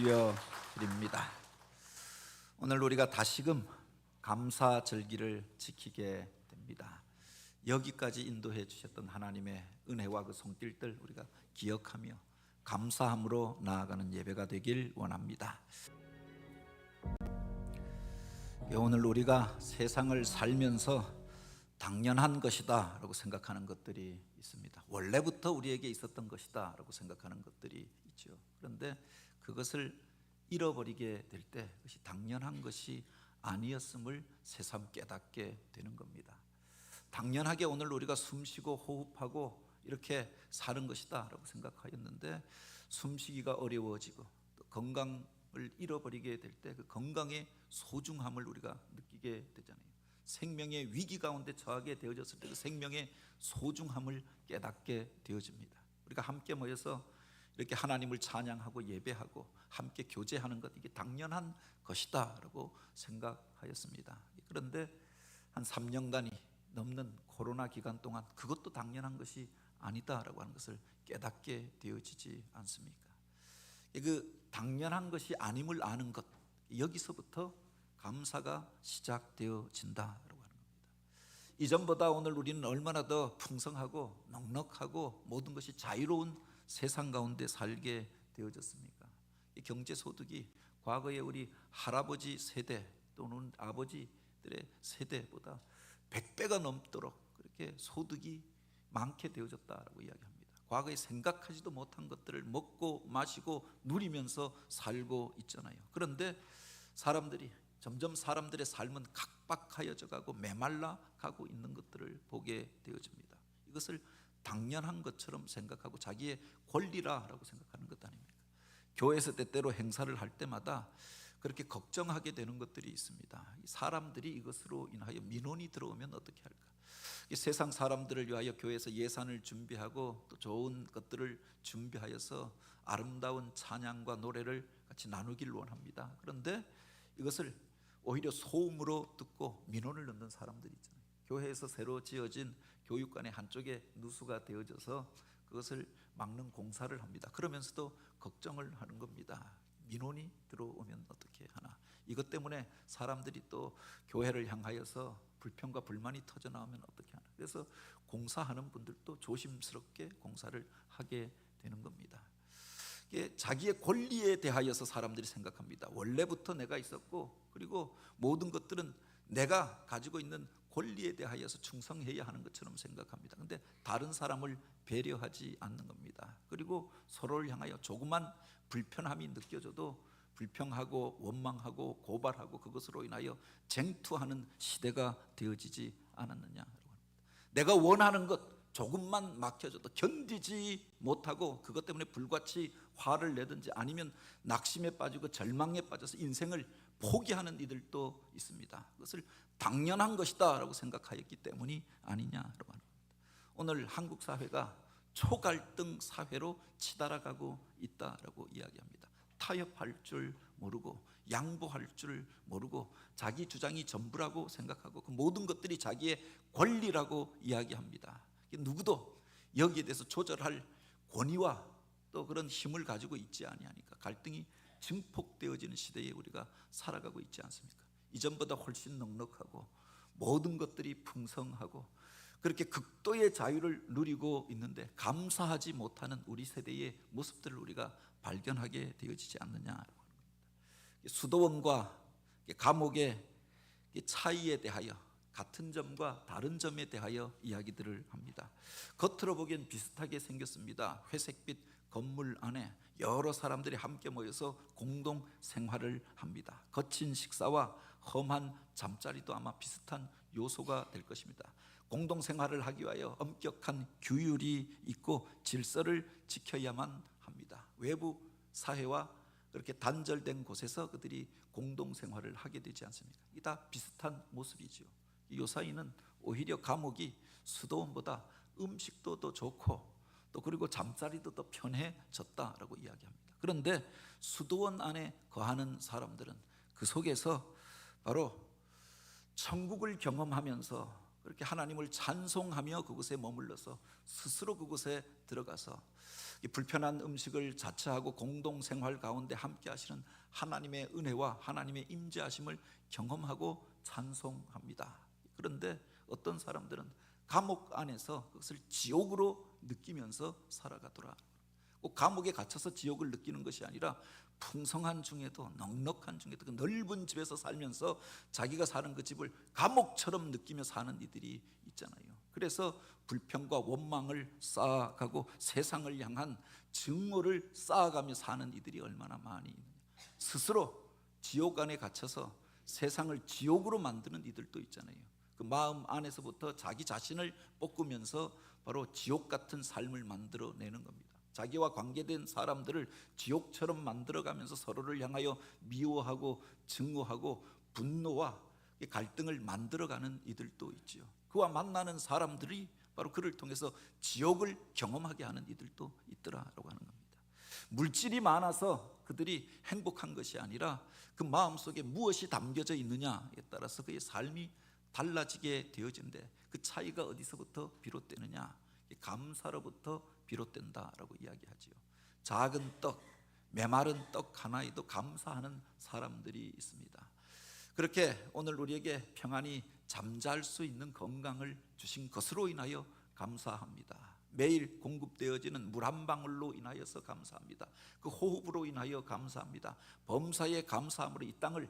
올려드립니다. 오늘 우리가 다시금 감사절기를 지키게 됩니다. 여기까지 인도해 주셨던 하나님의 은혜와 그 손길들 우리가 기억하며 감사함으로 나아가는 예배가 되길 원합니다. 오늘 우리가 세상을 살면서 당연한 것이다 라고 생각하는 것들이 있습니다. 원래부터 우리에게 있었던 것이다 라고 생각하는 것들이 있죠. 그런데 그것을 잃어버리게 될 때 그것이 당연한 것이 아니었음을 새삼 깨닫게 되는 겁니다. 당연하게 오늘 우리가 숨쉬고 호흡하고 이렇게 사는 것이다 라고 생각하였는데, 숨쉬기가 어려워지고 또 건강을 잃어버리게 될 때 그 건강의 소중함을 우리가 느끼게 되잖아요. 생명의 위기 가운데 처하게 되어졌을 때 그 생명의 소중함을 깨닫게 되어집니다. 우리가 함께 모여서 이렇게 하나님을 찬양하고 예배하고 함께 교제하는 것, 이게 당연한 것이다 라고 생각하였습니다. 그런데 한 3년간이 넘는 코로나 기간 동안 그것도 당연한 것이 아니다라고 하는 것을 깨닫게 되어지지 않습니까? 그 당연한 것이 아님을 아는 것, 여기서부터 감사가 시작되어진다라고 하는 겁니다. 이전보다 오늘 우리는 얼마나 더 풍성하고 넉넉하고 모든 것이 자유로운 세상 가운데 살게 되어졌습니까? 이 경제소득이 과거에 우리 할아버지 세대 또는 아버지들의 세대보다 100배가 넘도록 그렇게 소득이 많게 되어졌다라고 이야기합니다. 과거에 생각하지도 못한 것들을 먹고 마시고 누리면서 살고 있잖아요. 그런데 점점 사람들의 삶은 각박하여져 가고 메말라 가고 있는 것들을 보게 되어집니다. 이것을 당연한 것처럼 생각하고 자기의 권리라고 생각하는 것 아닙니까? 교회에서 때때로 행사를 할 때마다 그렇게 걱정하게 되는 것들이 있습니다. 사람들이 이것으로 인하여 민원이 들어오면 어떻게 할까? 세상 사람들을 위하여 교회에서 예산을 준비하고 또 좋은 것들을 준비하여서 아름다운 찬양과 노래를 같이 나누길 원합니다. 그런데 이것을 오히려 소음으로 듣고 민원을 넣는 사람들이 있잖아요. 교회에서 새로 지어진 교육관의 한쪽에 누수가 되어져서 그것을 막는 공사를 합니다. 그러면서도 걱정을 하는 겁니다. 민원이 들어오면 어떻게 하나? 이것 때문에 사람들이 또 교회를 향하여서 불평과 불만이 터져 나오면 어떻게 하나? 그래서 공사하는 분들도 조심스럽게 공사를 하게 되는 겁니다. 이게 자기의 권리에 대하여서 사람들이 생각합니다. 원래부터 내가 있었고, 그리고 모든 것들은 내가 가지고 있는 권리에 대하여서 충성해야 하는 것처럼 생각합니다. 그런데 다른 사람을 배려하지 않는 겁니다. 그리고 서로를 향하여 조그만 불편함이 느껴져도 불평하고 원망하고 고발하고 그것으로 인하여 쟁투하는 시대가 되어지지 않았느냐라고 합니다. 내가 원하는 것 조금만 막혀져도 견디지 못하고 그것 때문에 불같이 화를 내든지 아니면 낙심에 빠지고 절망에 빠져서 인생을 포기하는 이들도 있습니다. 그것을 당연한 것이다 라고 생각하였기 때문이 아니냐라고 합니다. 오늘 한국 사회가 초갈등 사회로 치달아가고 있다라고 이야기합니다. 타협할 줄 모르고 양보할 줄 모르고 자기 주장이 전부라고 생각하고 그 모든 것들이 자기의 권리라고 이야기합니다. 누구도 여기에 대해서 조절할 권위와 또 그런 힘을 가지고 있지 아니하니까 갈등이 증폭되어지는 시대에 우리가 살아가고 있지 않습니까? 이전보다 훨씬 넉넉하고 모든 것들이 풍성하고 그렇게 극도의 자유를 누리고 있는데 감사하지 못하는 우리 세대의 모습들을 우리가 발견하게 되어지지 않느냐라고 하는 겁니다. 수도원과 감옥의 차이에 대하여 같은 점과 다른 점에 대하여 이야기들을 합니다. 겉으로 보기엔 비슷하게 생겼습니다. 회색빛 건물 안에 여러 사람들이 함께 모여서 공동 생활을 합니다. 거친 식사와 험한 잠자리도 아마 비슷한 요소가 될 것입니다. 공동 생활을 하기 위하여 엄격한 규율이 있고 질서를 지켜야만 합니다. 외부 사회와 그렇게 단절된 곳에서 그들이 공동 생활을 하게 되지 않습니까? 이게 다 비슷한 모습이죠. 요 사이는 오히려 감옥이 수도원보다 음식도 더 좋고 또 그리고 잠자리도 더 편해졌다라고 이야기합니다. 그런데 수도원 안에 거하는 사람들은 그 속에서 바로 천국을 경험하면서 그렇게 하나님을 찬송하며 그곳에 머물러서 스스로 그곳에 들어가서 이 불편한 음식을 자처하고 공동생활 가운데 함께 하시는 하나님의 은혜와 하나님의 임재하심을 경험하고 찬송합니다. 그런데 어떤 사람들은 감옥 안에서 그것을 지옥으로 느끼면서 살아가더라. 꼭 감옥에 갇혀서 지옥을 느끼는 것이 아니라 풍성한 중에도 넉넉한 중에도 그 넓은 집에서 살면서 자기가 사는 그 집을 감옥처럼 느끼며 사는 이들이 있잖아요. 그래서 불평과 원망을 쌓아가고 세상을 향한 증오를 쌓아가며 사는 이들이 얼마나 많이 있느냐. 스스로 지옥 안에 갇혀서 세상을 지옥으로 만드는 이들도 있잖아요. 그 마음 안에서부터 자기 자신을 볶으면서 바로 지옥 같은 삶을 만들어내는 겁니다. 자기와 관계된 사람들을 지옥처럼 만들어가면서 서로를 향하여 미워하고 증오하고 분노와 갈등을 만들어가는 이들도 있지요. 그와 만나는 사람들이 바로 그를 통해서 지옥을 경험하게 하는 이들도 있더라라고 하는 겁니다. 물질이 많아서 그들이 행복한 것이 아니라 그 마음속에 무엇이 담겨져 있느냐에 따라서 그의 삶이 달라지게 되어지는데, 그 차이가 어디서부터 비롯되느냐? 감사로부터 비롯된다라고 이야기하지요. 작은 떡, 메마른 떡 하나에도 감사하는 사람들이 있습니다. 그렇게 오늘 우리에게 평안히 잠잘 수 있는 건강을 주신 것으로 인하여 감사합니다. 매일 공급되어지는 물 한 방울로 인하여서 감사합니다. 그 호흡으로 인하여 감사합니다. 범사에 감사함으로 이 땅을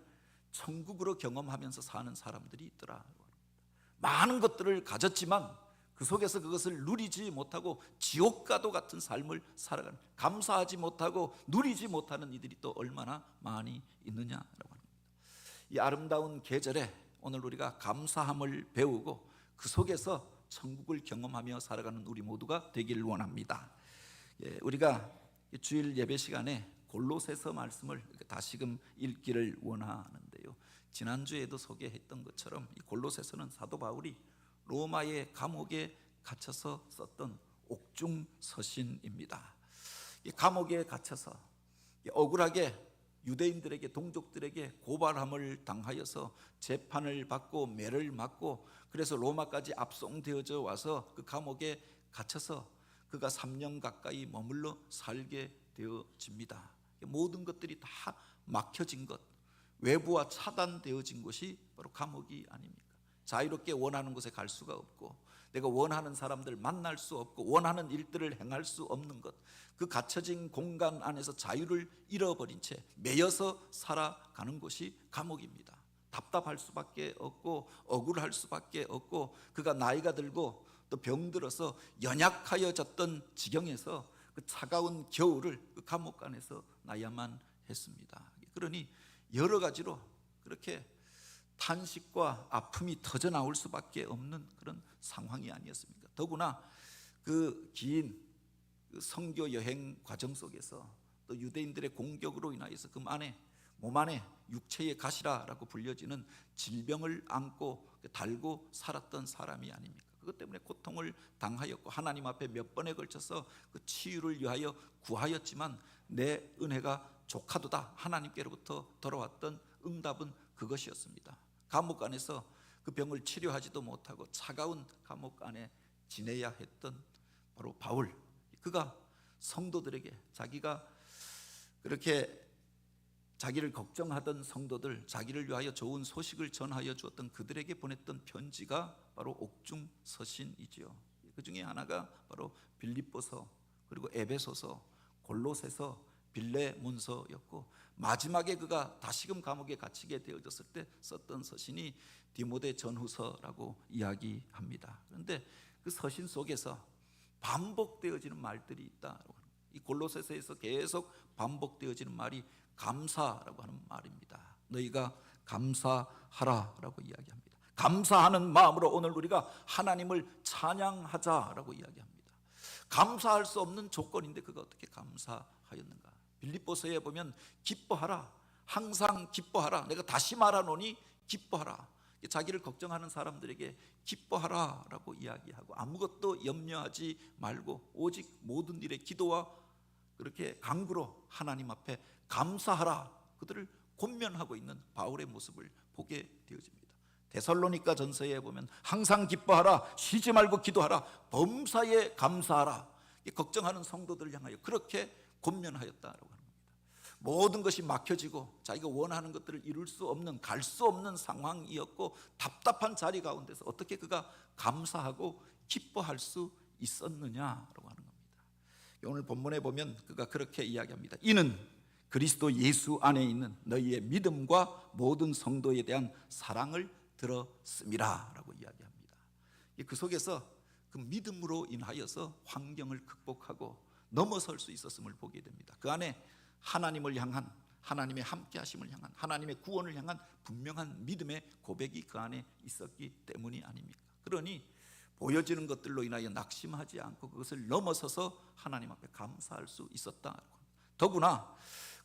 천국으로 경험하면서 사는 사람들이 있더라. 많은 것들을 가졌지만 그 속에서 그것을 누리지 못하고 지옥과도 같은 삶을 살아가는, 감사하지 못하고 누리지 못하는 이들이 또 얼마나 많이 있느냐라고 합니다. 이 아름다운 계절에 오늘 우리가 감사함을 배우고 그 속에서 천국을 경험하며 살아가는 우리 모두가 되기를 원합니다. 우리가 주일 예배 시간에 골로새서 말씀을 다시금 읽기를 원하는데요, 지난주에도 소개했던 것처럼 이 골로새서는 사도 바울이 로마의 감옥에 갇혀서 썼던 옥중 서신입니다. 이 감옥에 갇혀서 억울하게 유대인들에게, 동족들에게 고발함을 당하여서 재판을 받고 매를 맞고, 그래서 로마까지 압송되어져 와서 그 감옥에 갇혀서 그가 3년 가까이 머물러 살게 되어집니다. 모든 것들이 다 막혀진 것, 외부와 차단되어진 곳이 바로 감옥이 아닙니까? 자유롭게 원하는 곳에 갈 수가 없고, 내가 원하는 사람들 만날 수 없고, 원하는 일들을 행할 수 없는 것, 그 갇혀진 공간 안에서 자유를 잃어버린 채 매여서 살아가는 곳이 감옥입니다. 답답할 수밖에 없고 억울할 수밖에 없고, 그가 나이가 들고 또 병들어서 연약하여졌던 지경에서 그 차가운 겨울을 그 감옥 안에서 나야만 했습니다. 그러니 여러 가지로 그렇게 탄식과 아픔이 터져 나올 수밖에 없는 그런 상황이 아니었습니까? 더구나 그 긴 선교 여행 과정 속에서 또 유대인들의 공격으로 인하여서 그 몸 안에 육체의 가시라라고 불려지는 질병을 안고 달고 살았던 사람이 아닙니까? 그것 때문에 고통을 당하였고 하나님 앞에 몇 번에 걸쳐서 그 치유를 위하여 구하였지만 내 은혜가 족하도다 하나님께로부터 돌아왔던 응답은 그것이었습니다. 감옥 안에서 그 병을 치료하지도 못하고 차가운 감옥 안에 지내야 했던 바로 바울, 그가 성도들에게 자기가 그렇게 자기를 걱정하던 성도들, 자기를 위하여 좋은 소식을 전하여 주었던 그들에게 보냈던 편지가 바로 옥중 서신이지요. 그 중에 하나가 바로 빌립보서, 그리고 에베소서, 골로새서, 빌레몬서였고, 마지막에 그가 다시금 감옥에 gat히게 되어졌을 때 썼던 서신이 디모데 전후서라고 이야기합니다. 그런데 그 서신 속에서 반복되어지는 말들이 있다. 이 골로새서에서 계속 반복되어지는 말이 감사라고 하는 말입니다. 너희가 감사하라라고 이야기합니다. 감사하는 마음으로 오늘 우리가 하나님을 찬양하자라고 이야기합니다. 감사할 수 없는 조건인데 그가 어떻게 감사하였는가? 빌립보서에 보면 기뻐하라, 항상 기뻐하라, 내가 다시 말하노니 기뻐하라. 자기를 걱정하는 사람들에게 기뻐하라라고 이야기하고, 아무것도 염려하지 말고 오직 모든 일에 기도와 그렇게 간구로 하나님 앞에 감사하라, 그들을 권면하고 있는 바울의 모습을 보게 되어집니다. 데살로니가 전서에 보면 항상 기뻐하라, 쉬지 말고 기도하라, 범사에 감사하라. 걱정하는 성도들을 향하여 그렇게 권면하였다라고 하는 겁니다. 모든 것이 막혀지고 자기가 원하는 것들을 이룰 수 없는, 갈 수 없는 상황이었고 답답한 자리 가운데서 어떻게 그가 감사하고 기뻐할 수 있었느냐라고 하는 겁니다. 오늘 본문에 보면 그가 그렇게 이야기합니다. 이는 그리스도 예수 안에 있는 너희의 믿음과 모든 성도에 대한 사랑을 들었음이라 라고 이야기합니다. 그 속에서 그 믿음으로 인하여서 환경을 극복하고 넘어설 수 있었음을 보게 됩니다. 그 안에 하나님을 향한, 하나님의 함께 하심을 향한, 하나님의 구원을 향한 분명한 믿음의 고백이 그 안에 있었기 때문이 아닙니까? 그러니 보여지는 것들로 인하여 낙심하지 않고 그것을 넘어서서 하나님 앞에 감사할 수 있었다. 더구나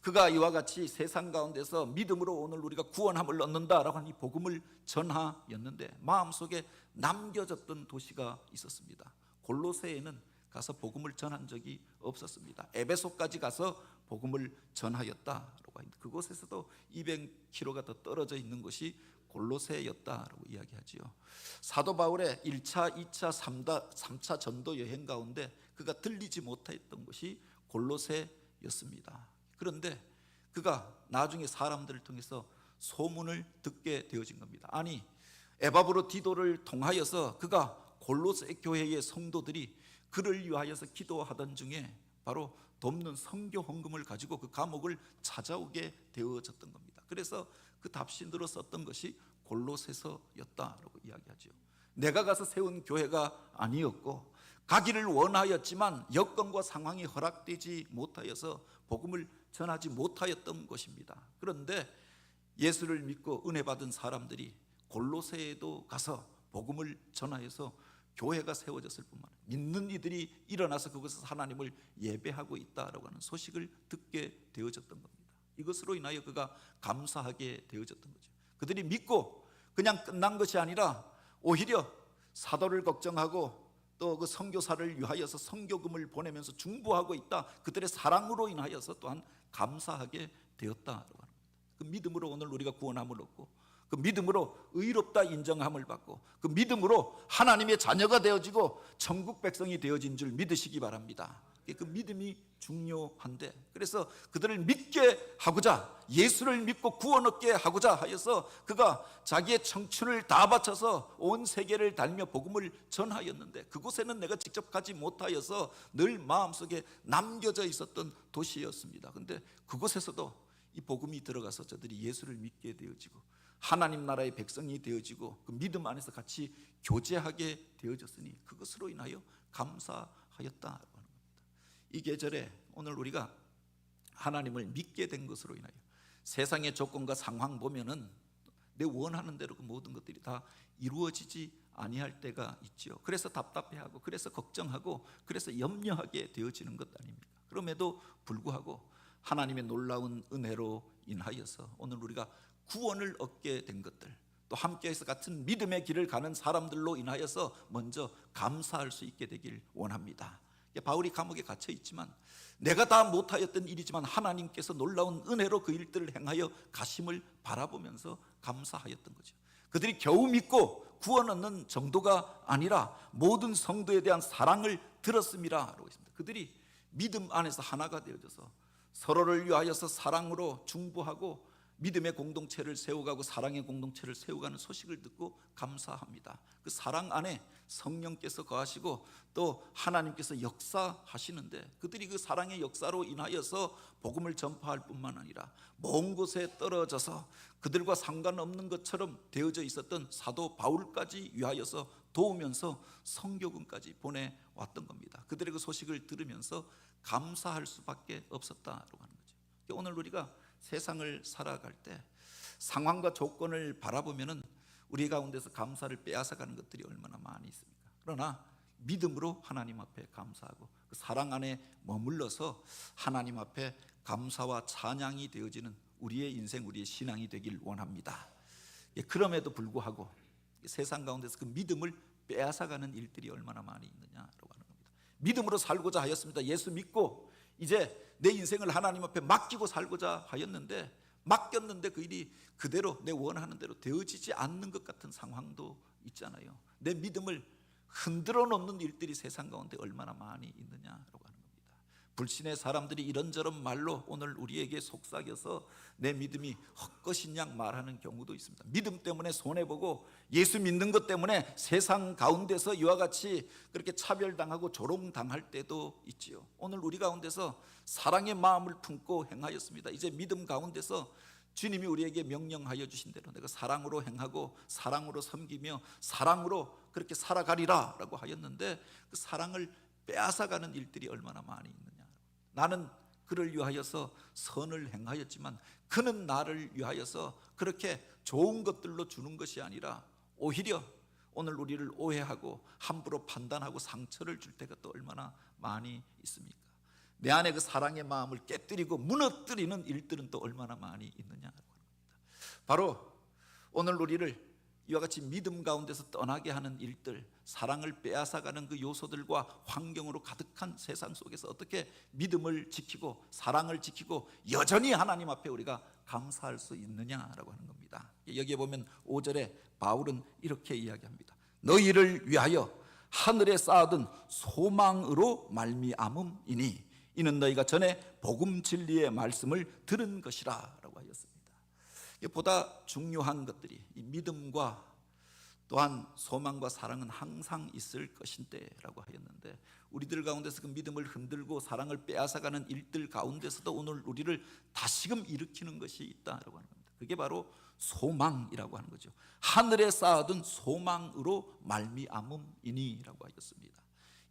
그가 이와 같이 세상 가운데서 믿음으로 오늘 우리가 구원함을 얻는다라고 하는 이 복음을 전하였는데 마음속에 남겨졌던 도시가 있었습니다. 골로새에는 가서 복음을 전한 적이 없었습니다. 에베소까지 가서 복음을 전하였다라고 합니다. 그곳에서도 200km가 더 떨어져 있는 것이 골로새였다라고 이야기하지요. 사도 바울의 1차, 2차, 3차 전도 여행 가운데 그가 들리지 못했던 것이 골로새였습니다. 그런데 그가 나중에 사람들을 통해서 소문을 듣게 되어진 겁니다. 아니, 에바브로 디도를 통하여서 그가 골로새 교회의 성도들이 그를 위하여서 기도하던 중에 바로 돕는 선교 헌금을 가지고 그 감옥을 찾아오게 되어졌던 겁니다. 그래서 그 답신으로 썼던 것이 골로새서였다라고 이야기하죠. 내가 가서 세운 교회가 아니었고 가기를 원하였지만 여건과 상황이 허락되지 못하여서 복음을 전하지 못하였던 것입니다. 그런데 예수를 믿고 은혜 받은 사람들이 골로새에도 가서 복음을 전하여서 교회가 세워졌을 뿐만 아니라 믿는 이들이 일어나서 그곳에서 하나님을 예배하고 있다라고 하는 소식을 듣게 되어졌던 겁니다. 이것으로 인하여 그가 감사하게 되어졌던 거죠. 그들이 믿고 그냥 끝난 것이 아니라 오히려 사도를 걱정하고 또 그 선교사를 위하여서 선교금을 보내면서 중보하고 있다. 그들의 사랑으로 인하여서 또한 감사하게 되었다라고 하는 겁니다. 그 믿음으로 오늘 우리가 구원함을 얻고 그 믿음으로 의롭다 인정함을 받고 그 믿음으로 하나님의 자녀가 되어지고 천국 백성이 되어진 줄 믿으시기 바랍니다. 그 믿음이 중요한데 그래서 그들을 믿게 하고자 예수를 믿고 구원 얻게 하고자 하여서 그가 자기의 청춘을 다 바쳐서 온 세계를 달며 복음을 전하였는데 그곳에는 내가 직접 가지 못하여서 늘 마음속에 남겨져 있었던 도시였습니다. 그런데 그곳에서도 이 복음이 들어가서 저들이 예수를 믿게 되어지고 하나님 나라의 백성이 되어지고 그 믿음 안에서 같이 교제하게 되어졌으니 그것으로 인하여 감사하였다. 이 계절에 오늘 우리가 하나님을 믿게 된 것으로 인하여 세상의 조건과 상황 보면은 내 원하는 대로 그 모든 것들이 다 이루어지지 아니할 때가 있죠. 그래서 답답해하고 그래서 걱정하고 그래서 염려하게 되어지는 것 아닙니까? 그럼에도 불구하고 하나님의 놀라운 은혜로 인하여서 오늘 우리가 구원을 얻게 된 것들 또 함께해서 같은 믿음의 길을 가는 사람들로 인하여서 먼저 감사할 수 있게 되길 원합니다. 바울이 감옥에 갇혀 있지만 내가 다 못하였던 일이지만 하나님께서 놀라운 은혜로 그 일들을 행하여 가심을 바라보면서 감사하였던 거죠. 그들이 겨우 믿고 구원 얻는 정도가 아니라 모든 성도에 대한 사랑을 들었음이라 라고 있습니다. 그들이 믿음 안에서 하나가 되어져서 서로를 위하여서 사랑으로 중보하고 믿음의 공동체를 세워가고 사랑의 공동체를 세워가는 소식을 듣고 감사합니다. 그 사랑 안에 성령께서 거하시고 또 하나님께서 역사하시는데 그들이 그 사랑의 역사로 인하여서 복음을 전파할 뿐만 아니라 먼 곳에 떨어져서 그들과 상관없는 것처럼 되어져 있었던 사도 바울까지 위하여서 도우면서 선교군까지 보내왔던 겁니다. 그들의 그 소식을 들으면서 감사할 수밖에 없었다라고 하는 거죠. 오늘 우리가 세상을 살아갈 때 상황과 조건을 바라보면은 우리 가운데서 감사를 빼앗아가는 것들이 얼마나 많이 있습니까? 그러나 믿음으로 하나님 앞에 감사하고 그 사랑 안에 머물러서 하나님 앞에 감사와 찬양이 되어지는 우리의 인생, 우리의 신앙이 되길 원합니다. 그럼에도 불구하고 세상 가운데서 그 믿음을 빼앗아가는 일들이 얼마나 많이 있느냐라고 하는 겁니다. 믿음으로 살고자 하였습니다. 예수 믿고 이제 내 인생을 하나님 앞에 맡기고 살고자 하였는데 맡겼는데 그 일이 그대로 내 원하는 대로 되어지지 않는 것 같은 상황도 있잖아요. 내 믿음을 흔들어 놓는 일들이 세상 가운데 얼마나 많이 있느냐라고 하는 겁니다. 불신의 사람들이 이런저런 말로 오늘 우리에게 속삭여서 내 믿음이 헛것인 양 말하는 경우도 있습니다. 믿음 때문에 손해보고 예수 믿는 것 때문에 세상 가운데서 이와 같이 그렇게 차별당하고 조롱당할 때도 있지요. 오늘 우리 가운데서 사랑의 마음을 품고 행하였습니다. 이제 믿음 가운데서 주님이 우리에게 명령하여 주신 대로 내가 사랑으로 행하고 사랑으로 섬기며 사랑으로 그렇게 살아가리라 라고 하였는데, 그 사랑을 빼앗아가는 일들이 얼마나 많이 있느냐. 나는 그를 위하여서 선을 행하였지만 그는 나를 위하여서 그렇게 좋은 것들로 주는 것이 아니라 오히려 오늘 우리를 오해하고 함부로 판단하고 상처를 줄 때가 또 얼마나 많이 있습니까? 내 안에 그 사랑의 마음을 깨뜨리고 무너뜨리는 일들은 또 얼마나 많이 있느냐라고 합니다. 바로 오늘 우리를 이와 같이 믿음 가운데서 떠나게 하는 일들, 사랑을 빼앗아가는 그 요소들과 환경으로 가득한 세상 속에서 어떻게 믿음을 지키고 사랑을 지키고 여전히 하나님 앞에 우리가 감사할 수 있느냐라고 하는 겁니다. 여기에 보면 5절에 바울은 이렇게 이야기합니다. 너희를 위하여 하늘에 쌓아둔 소망으로 말미암음이니 이는 너희가 전에 복음 진리의 말씀을 들은 것이라 라고 하였습니다. 보다 중요한 것들이 이 믿음과 또한 소망과 사랑은 항상 있을 것인데 라고 하였는데, 우리들 가운데서 그 믿음을 흔들고 사랑을 빼앗아가는 일들 가운데서도 오늘 우리를 다시금 일으키는 것이 있다라고 하는 겁니다. 그게 바로 소망이라고 하는 거죠. 하늘에 쌓아둔 소망으로 말미암음이니 라고 하였습니다.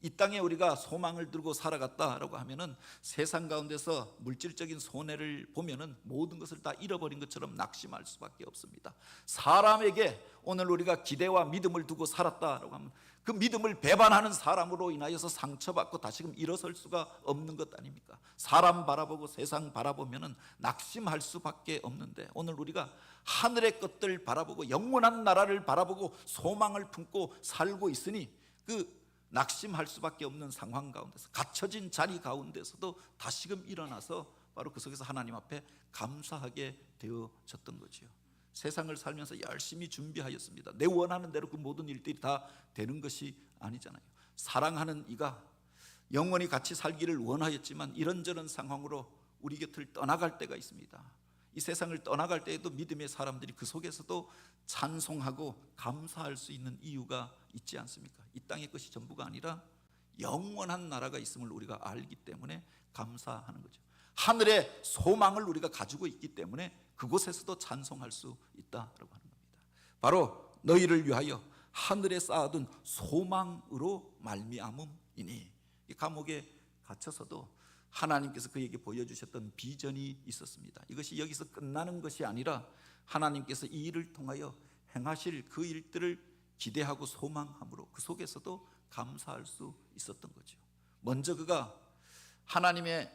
이 땅에 우리가 소망을 들고 살아갔다라고 하면은 세상 가운데서 물질적인 손해를 보면은 모든 것을 다 잃어버린 것처럼 낙심할 수밖에 없습니다. 사람에게 오늘 우리가 기대와 믿음을 두고 살았다라고 하면 그 믿음을 배반하는 사람으로 인하여서 상처받고 다시금 일어설 수가 없는 것 아닙니까? 사람 바라보고 세상 바라보면은 낙심할 수밖에 없는데, 오늘 우리가 하늘의 것들 바라보고 영원한 나라를 바라보고 소망을 품고 살고 있으니 그 낙심할 수밖에 없는 상황 가운데서, 갇혀진 자리 가운데서도 다시금 일어나서 바로 그 속에서 하나님 앞에 감사하게 되어졌던 거지요. 세상을 살면서 열심히 준비하였습니다. 내 원하는 대로 그 모든 일들이 다 되는 것이 아니잖아요. 사랑하는 이가 영원히 같이 살기를 원하였지만 이런저런 상황으로 우리 곁을 떠나갈 때가 있습니다. 이 세상을 떠나갈 때에도 믿음의 사람들이 그 속에서도 찬송하고 감사할 수 있는 이유가 있지 않습니까? 이 땅의 것이 전부가 아니라 영원한 나라가 있음을 우리가 알기 때문에 감사하는 거죠. 하늘의 소망을 우리가 가지고 있기 때문에 그곳에서도 찬송할 수 있다라고 하는 겁니다. 바로 너희를 위하여 하늘에 쌓아둔 소망으로 말미암음이니, 이 감옥에 갇혀서도 하나님께서 그에게 보여주셨던 비전이 있었습니다. 이것이 여기서 끝나는 것이 아니라 하나님께서 이 일을 통하여 행하실 그 일들을 기대하고 소망함으로 그 속에서도 감사할 수 있었던 거죠. 먼저 그가 하나님의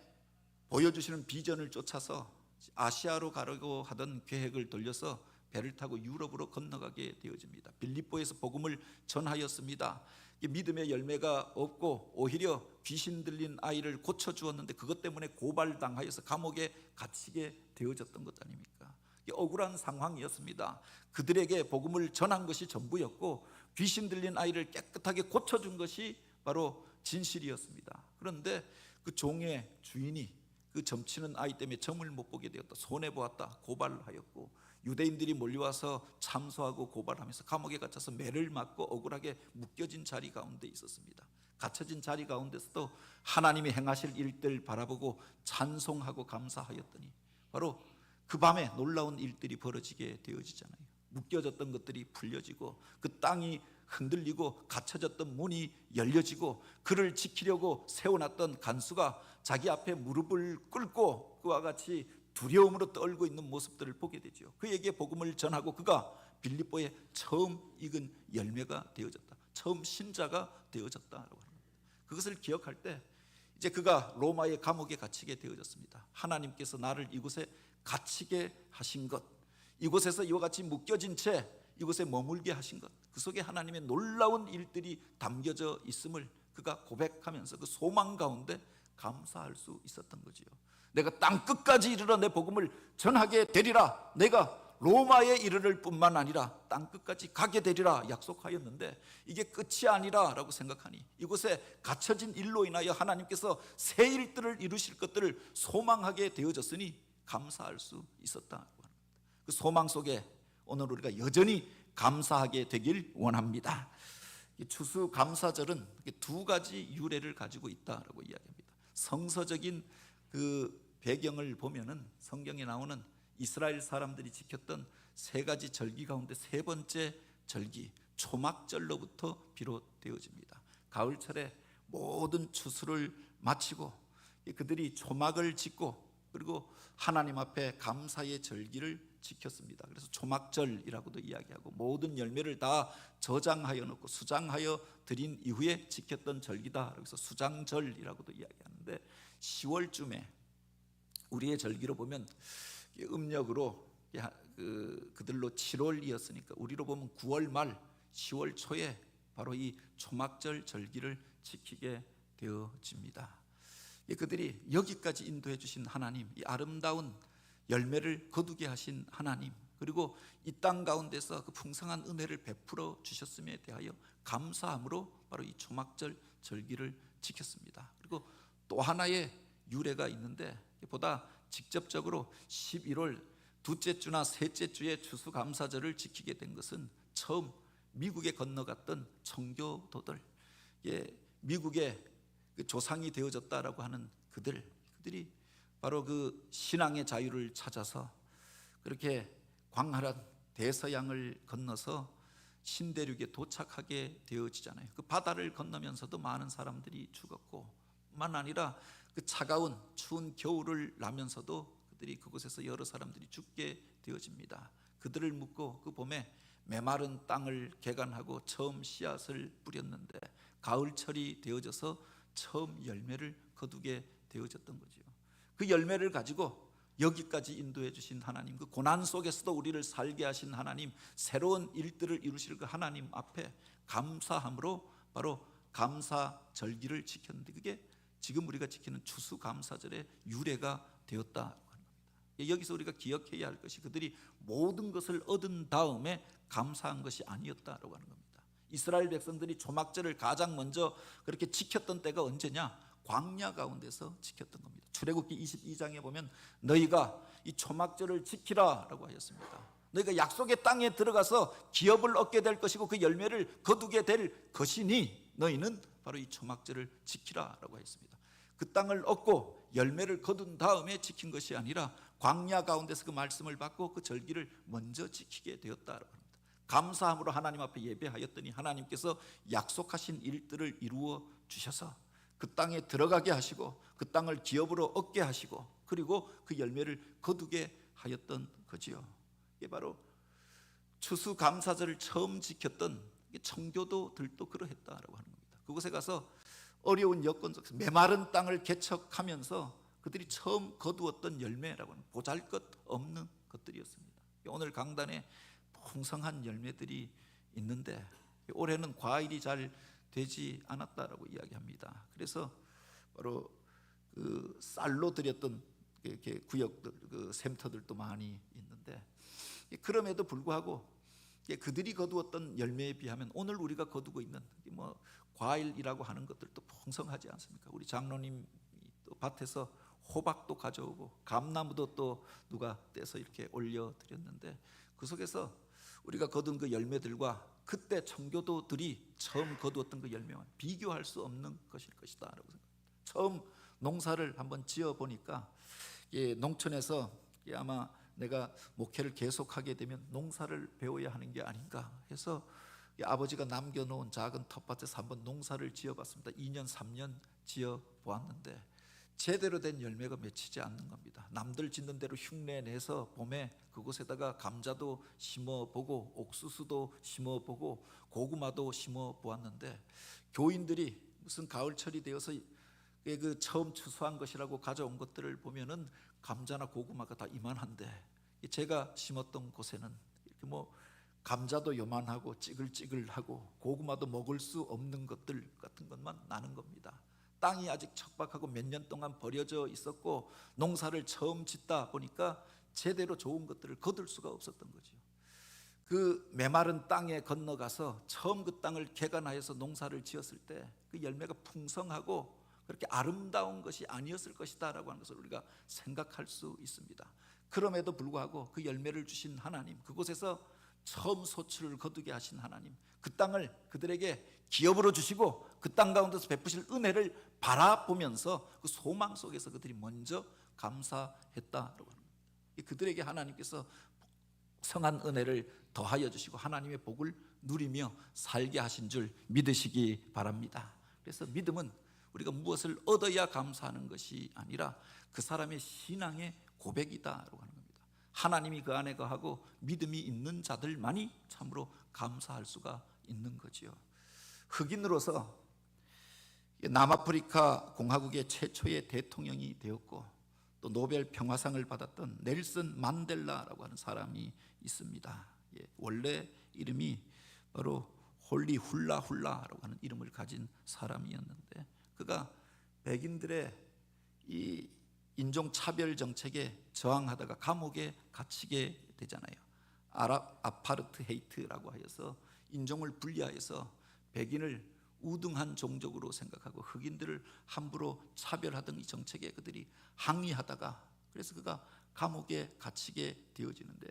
보여주시는 비전을 쫓아서 아시아로 가려고 하던 계획을 돌려서 배를 타고 유럽으로 건너가게 되어집니다. 빌립보에서 복음을 전하였습니다. 믿음의 열매가 없고 오히려 귀신 들린 아이를 고쳐주었는데 그것 때문에 고발당하여서 감옥에 갇히게 되어졌던 것 아닙니까? 억울한 상황이었습니다. 그들에게 복음을 전한 것이 전부였고 귀신 들린 아이를 깨끗하게 고쳐준 것이 바로 진실이었습니다. 그런데 그 종의 주인이 그 점치는 아이 때문에 점을 못 보게 되었다, 손해보았다 고발하였고, 유대인들이 몰려와서 참소하고 고발하면서 감옥에 갇혀서 매를 맞고 억울하게 묶여진 자리 가운데 있었습니다. 갇혀진 자리 가운데서도 하나님이 행하실 일들 바라보고 찬송하고 감사하였더니 바로 그 밤에 놀라운 일들이 벌어지게 되어지잖아요. 묶여졌던 것들이 풀려지고 그 땅이 흔들리고 갇혀졌던 문이 열려지고 그를 지키려고 세워놨던 간수가 자기 앞에 무릎을 꿇고 그와 같이 두려움으로 떨고 있는 모습들을 보게 되죠. 그에게 복음을 전하고 그가 빌립보에 처음 익은 열매가 되어졌다, 처음 신자가 되어졌다라고 합니다. 그것을 기억할 때 이제 그가 로마의 감옥에 갇히게 되어졌습니다. 하나님께서 나를 이곳에 갇히게 하신 것, 이곳에서 이와 같이 묶여진 채 이곳에 머물게 하신 것, 그 속에 하나님의 놀라운 일들이 담겨져 있음을 그가 고백하면서 그 소망 가운데 감사할 수 있었던 거지요. 내가 땅 끝까지 이르러 내 복음을 전하게 되리라. 내가 로마에 이르를 뿐만 아니라 땅 끝까지 가게 되리라 약속하였는데 이게 끝이 아니라라고 생각하니 이곳에 갇혀진 일로 인하여 하나님께서 새 일들을 이루실 것들을 소망하게 되어졌으니 감사할 수 있었다. 그 소망 속에 오늘 우리가 여전히 감사하게 되길 원합니다. 추수감사절은 두 가지 유래를 가지고 있다라고 이야기합니다. 성서적인 그 배경을 보면은 성경에 나오는 이스라엘 사람들이 지켰던 세 가지 절기 가운데 세 번째 절기 초막절로부터 비롯되어집니다. 가을철에 모든 추수를 마치고 그들이 초막을 짓고 그리고 하나님 앞에 감사의 절기를 지켰습니다. 그래서 초막절이라고도 이야기하고 모든 열매를 다 저장하여 놓고 수장하여 드린 이후에 지켰던 절기다. 그래서 수장절이라고도 이야기하는데 10월쯤에 우리의 절기로 보면 음력으로 그들로 7월이었으니까 우리로 보면 9월 말 10월 초에 바로 이 초막절 절기를 지키게 되어집니다. 그들이 여기까지 인도해 주신 하나님, 이 아름다운 열매를 거두게 하신 하나님, 그리고 이 땅 가운데서 그 풍성한 은혜를 베풀어 주셨음에 대하여 감사함으로 바로 이 초막절 절기를 지켰습니다. 그리고 또 하나의 유래가 있는데 보다 직접적으로 11월 둘째 주나 셋째 주에 추수감사절을 지키게 된 것은 처음 미국에 건너갔던 청교도들, 미국의 조상이 되어졌다라고 하는 그들이 바로 그 신앙의 자유를 찾아서 그렇게 광활한 대서양을 건너서 신대륙에 도착하게 되어지잖아요. 그 바다를 건너면서도 많은 사람들이 죽었고 뿐만 아니라 그 차가운 추운 겨울을 나면서도 그들이 그곳에서 여러 사람들이 죽게 되어집니다. 그들을 묻고 그 봄에 메마른 땅을 개간하고 처음 씨앗을 뿌렸는데 가을철이 되어져서 처음 열매를 거두게 되어졌던 거죠. 그 열매를 가지고 여기까지 인도해 주신 하나님, 그 고난 속에서도 우리를 살게 하신 하나님, 새로운 일들을 이루실 그 하나님 앞에 감사함으로 바로 감사절기를 지켰는데 그게 지금 우리가 지키는 추수감사절의 유래가 되었다고 하는 겁니다. 여기서 우리가 기억해야 할 것이 그들이 모든 것을 얻은 다음에 감사한 것이 아니었다라고 하는 겁니다. 이스라엘 백성들이 초막절을 가장 먼저 그렇게 지켰던 때가 언제냐? 광야 가운데서 지켰던 겁니다. 출애굽기 22장에 보면 너희가 이 초막절을 지키라라고 하였습니다. 너희가 약속의 땅에 들어가서 기업을 얻게 될 것이고 그 열매를 거두게 될 것이니 너희는 바로 이 초막절을 지키라라고 했습니다. 그 땅을 얻고 열매를 거둔 다음에 지킨 것이 아니라 광야 가운데서 그 말씀을 받고 그 절기를 먼저 지키게 되었다라고 합니다. 감사함으로 하나님 앞에 예배하였더니 하나님께서 약속하신 일들을 이루어 주셔서 그 땅에 들어가게 하시고 그 땅을 기업으로 얻게 하시고 그리고 그 열매를 거두게 하였던 거지요. 이게 바로 추수감사절을 처음 지켰던 청교도들도 그러했다라고 하는 겁니다. 그곳에 가서 어려운 여건 속에서 메마른 땅을 개척하면서 그들이 처음 거두었던 열매라고 하는 보잘것없는 것들이었습니다. 오늘 강단에 풍성한 열매들이 있는데 올해는 과일이 잘 되지 않았다라고 이야기합니다. 그래서 바로 그 쌀로 드렸던 이렇게 구역들, 그 샘터들도 많이 있는데 그럼에도 불구하고 그들이 거두었던 열매에 비하면 오늘 우리가 거두고 있는 뭐 과일이라고 하는 것들도 풍성하지 않습니까? 우리 장로님 또 밭에서 호박도 가져오고 감나무도 또 누가 떼서 이렇게 올려 드렸는데 그 속에서 우리가 거둔 그 열매들과 그때 청교도들이 처음 거두었던 그 열매와 비교할 수 없는 것일 것이다 라고 생각합니다. 처음 농사를 한번 지어 보니까 농촌에서 아마 내가 목회를 계속하게 되면 농사를 배워야 하는 게 아닌가 해서 아버지가 남겨놓은 작은 텃밭에서 한번 농사를 지어봤습니다. 2년 3년 지어보았는데 제대로 된 열매가 맺히지 않는 겁니다. 남들 짓는 대로 흉내내서 봄에 그곳에다가 감자도 심어보고 옥수수도 심어보고 고구마도 심어보았는데 교인들이 무슨 가을철이 되어서 그 처음 추수한 것이라고 가져온 것들을 보면은 감자나 고구마가 다 이만한데 제가 심었던 곳에는 이렇게 뭐 감자도 요만하고 찌글찌글하고 고구마도 먹을 수 없는 것들 같은 것만 나는 겁니다. 땅이 아직 척박하고 몇 년 동안 버려져 있었고 농사를 처음 짓다 보니까 제대로 좋은 것들을 거둘 수가 없었던 거죠. 그 메마른 땅에 건너가서 처음 그 땅을 개간하여서 농사를 지었을 때 그 열매가 풍성하고 그렇게 아름다운 것이 아니었을 것이다 라고 하는 것을 우리가 생각할 수 있습니다. 그럼에도 불구하고 그 열매를 주신 하나님, 그곳에서 처음 소출을 거두게 하신 하나님, 그 땅을 그들에게 기업으로 주시고 그 땅 가운데서 베푸실 은혜를 바라보면서 그 소망 속에서 그들이 먼저 감사했다라고 합니다. 그들에게 하나님께서 성한 은혜를 더하여 주시고 하나님의 복을 누리며 살게 하신 줄 믿으시기 바랍니다. 그래서 믿음은 우리가 무엇을 얻어야 감사하는 것이 아니라 그 사람의 신앙의 고백이다라고 하는 겁니다. 하나님이 그 안에 거하고 믿음이 있는 자들만이 참으로 감사할 수가 있는 거지요. 흑인으로서 남아프리카 공화국의 최초의 대통령이 되었고 또 노벨 평화상을 받았던 넬슨 만델라라고 하는 사람이 있습니다. 원래 이름이 바로 홀리 훌라훌라라고 하는 이름을 가진 사람이었는데 그가 백인들의 이 인종차별 정책에 저항하다가 감옥에 갇히게 되잖아요. 아파르트헤이트라고 하여서 인종을 분리하여서 백인을 우등한 종족으로 생각하고 흑인들을 함부로 차별하던 이 정책에 그들이 항의하다가 그래서 그가 감옥에 갇히게 되어지는데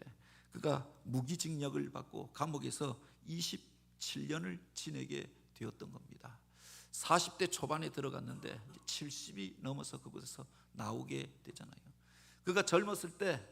그가 무기징역을 받고 감옥에서 27년을 지내게 되었던 겁니다. 40대 초반에 들어갔는데 70이 넘어서 그곳에서 나오게 되잖아요. 그가 젊었을 때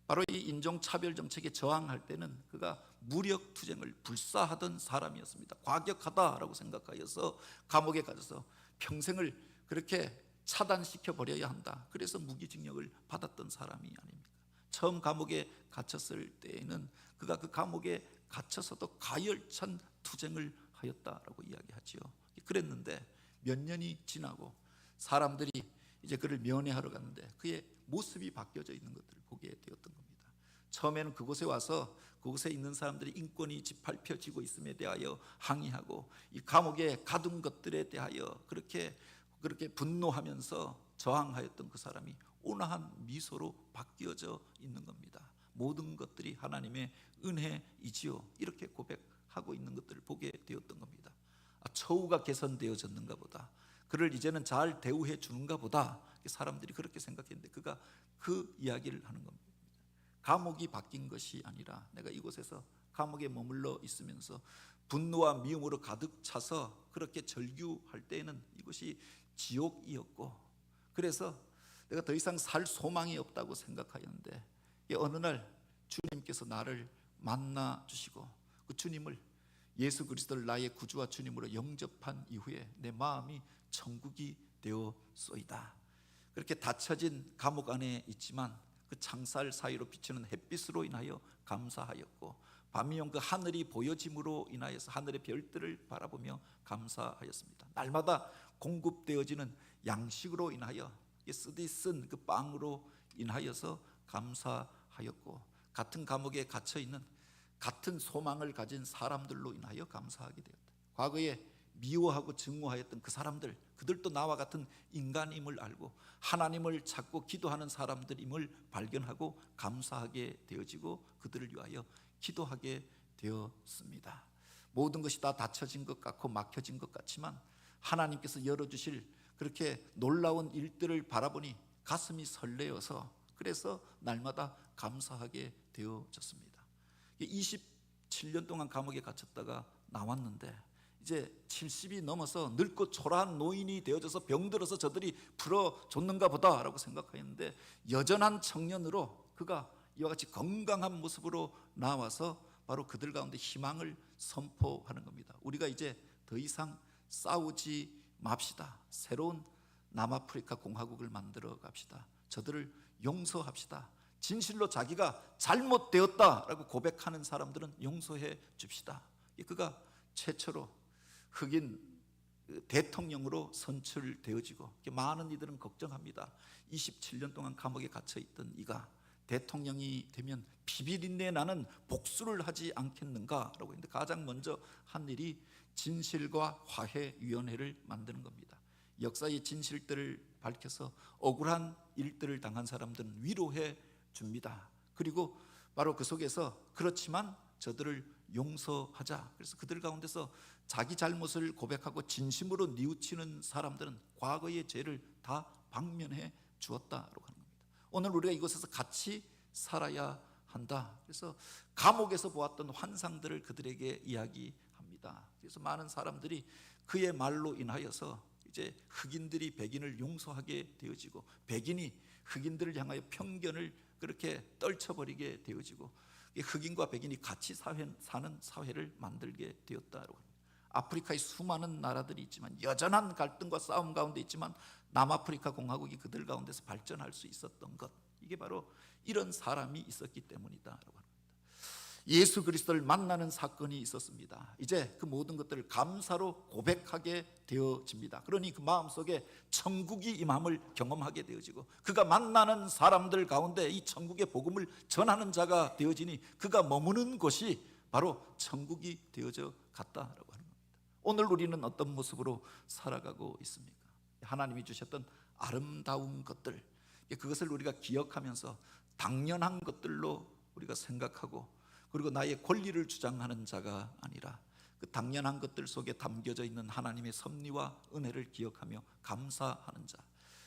바로 이 인종차별 정책에 저항할 때는 그가 무력투쟁을 불사하던 사람이었습니다. 과격하다라고 생각하여서 감옥에 갇혀서 평생을 그렇게 차단시켜 버려야 한다. 그래서 무기징역을 받았던 사람이 아닙니까? 처음 감옥에 갇혔을 때에는 그가 그 감옥에 갇혀서도 가열찬 투쟁을 하였다라고 이야기하지요. 그랬는데 몇 년이 지나고 사람들이 이제 그를 면회하러 갔는데 그의 모습이 바뀌어져 있는 것들을 보게 되었던 겁니다. 처음에는 그곳에 와서 그곳에 있는 사람들이 인권이 짓밟혀지고 있음에 대하여 항의하고 이 감옥에 가둔 것들에 대하여 그렇게 분노하면서 저항하였던 그 사람이 온화한 미소로 바뀌어져 있는 겁니다. 모든 것들이 하나님의 은혜이지요. 이렇게 고백하고 있는 것들을 보게 되었던 겁니다. 처우가 개선되어졌는가 보다, 그를 이제는 잘 대우해 주는가 보다, 사람들이 그렇게 생각했는데 그가 그 이야기를 하는 겁니다. 감옥이 바뀐 것이 아니라 내가 이곳에서 감옥에 머물러 있으면서 분노와 미움으로 가득 차서 그렇게 절규할 때에는 이것이 지옥이었고 그래서 내가 더 이상 살 소망이 없다고 생각하였는데 어느 날 주님께서 나를 만나 주시고 그 주님을 예수 그리스도를 나의 구주와 주님으로 영접한 이후에 내 마음이 천국이 되었소이다. 그렇게 닫혀진 감옥 안에 있지만 그 창살 사이로 비치는 햇빛으로 인하여 감사하였고 밤이면 그 하늘이 보여짐으로 인하여서 하늘의 별들을 바라보며 감사하였습니다. 날마다 공급되어지는 양식으로 인하여 쓰디 쓴 그 빵으로 인하여서 감사하였고 같은 감옥에 갇혀있는 같은 소망을 가진 사람들로 인하여 감사하게 되었다. 과거에 미워하고 증오하였던 그 사람들, 그들도 나와 같은 인간임을 알고 하나님을 찾고 기도하는 사람들임을 발견하고 감사하게 되어지고 그들을 위하여 기도하게 되었습니다. 모든 것이 다 닫혀진 것 같고 막혀진 것 같지만 하나님께서 열어주실 그렇게 놀라운 일들을 바라보니 가슴이 설레어서 그래서 날마다 감사하게 되어졌습니다. 27년 동안 감옥에 갇혔다가 나왔는데 이제 70이 넘어서 늙고 초라한 노인이 되어져서 병들어서 저들이 풀어줬는가 보다라고 생각했는데 여전한 청년으로 그가 이와 같이 건강한 모습으로 나와서 바로 그들 가운데 희망을 선포하는 겁니다. 우리가 이제 더 이상 싸우지 맙시다. 새로운 남아프리카 공화국을 만들어 갑시다. 저들을 용서합시다. 진실로 자기가 잘못되었다라고 고백하는 사람들은 용서해 줍시다. 그가 최초로 흑인 대통령으로 선출되어지고 많은 이들은 걱정합니다. 27년 동안 감옥에 갇혀있던 이가 대통령이 되면 비비린내 나는 복수를 하지 않겠는가라고 했는데 가장 먼저 한 일이 진실과 화해위원회를 만드는 겁니다. 역사의 진실들을 밝혀서 억울한 일들을 당한 사람들은 위로해 줍니다. 그리고 바로 그 속에서 그렇지만 저들을 용서하자. 그래서 그들 가운데서 자기 잘못을 고백하고 진심으로 뉘우치는 사람들은 과거의 죄를 다 방면해 주었다라고 하는 겁니다. 오늘 우리가 이곳에서 같이 살아야 한다. 그래서 감옥에서 보았던 환상들을 그들에게 이야기합니다. 그래서 많은 사람들이 그의 말로 인하여서 이제 흑인들이 백인을 용서하게 되어지고 백인이 흑인들을 향하여 편견을 그렇게 떨쳐버리게 되어지고 흑인과 백인이 같이 사는 사회를 만들게 되었다고 합니다. 아프리카의 수많은 나라들이 있지만 여전한 갈등과 싸움 가운데 있지만 남아프리카 공화국이 그들 가운데서 발전할 수 있었던 것, 이게 바로 이런 사람이 있었기 때문이다라고 합니다. 예수 그리스도를 만나는 사건이 있었습니다. 이제 그 모든 것들을 감사로 고백하게 되어집니다. 그러니 그 마음속에 천국이 임함을 경험하게 되어지고 그가 만나는 사람들 가운데 이 천국의 복음을 전하는 자가 되어지니 그가 머무는 곳이 바로 천국이 되어져 갔다라고 하는 겁니다. 오늘 우리는 어떤 모습으로 살아가고 있습니까? 하나님이 주셨던 아름다운 것들, 그것을 우리가 기억하면서 당연한 것들로 우리가 생각하고, 그리고 나의 권리를 주장하는 자가 아니라 그 당연한 것들 속에 담겨져 있는 하나님의 섭리와 은혜를 기억하며 감사하는 자,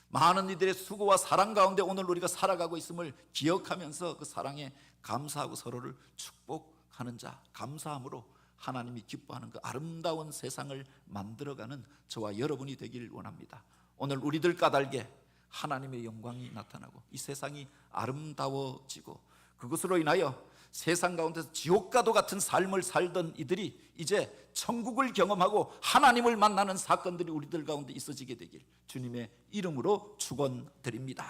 많은 이들의 수고와 사랑 가운데 오늘 우리가 살아가고 있음을 기억하면서 그 사랑에 감사하고 서로를 축복하는 자, 감사함으로 하나님이 기뻐하는 그 아름다운 세상을 만들어가는 저와 여러분이 되길 원합니다. 오늘 우리들 까닭에 하나님의 영광이 나타나고 이 세상이 아름다워지고 그것으로 인하여 세상 가운데서 지옥과도 같은 삶을 살던 이들이 이제 천국을 경험하고 하나님을 만나는 사건들이 우리들 가운데 있어지게 되길 주님의 이름으로 축원드립니다.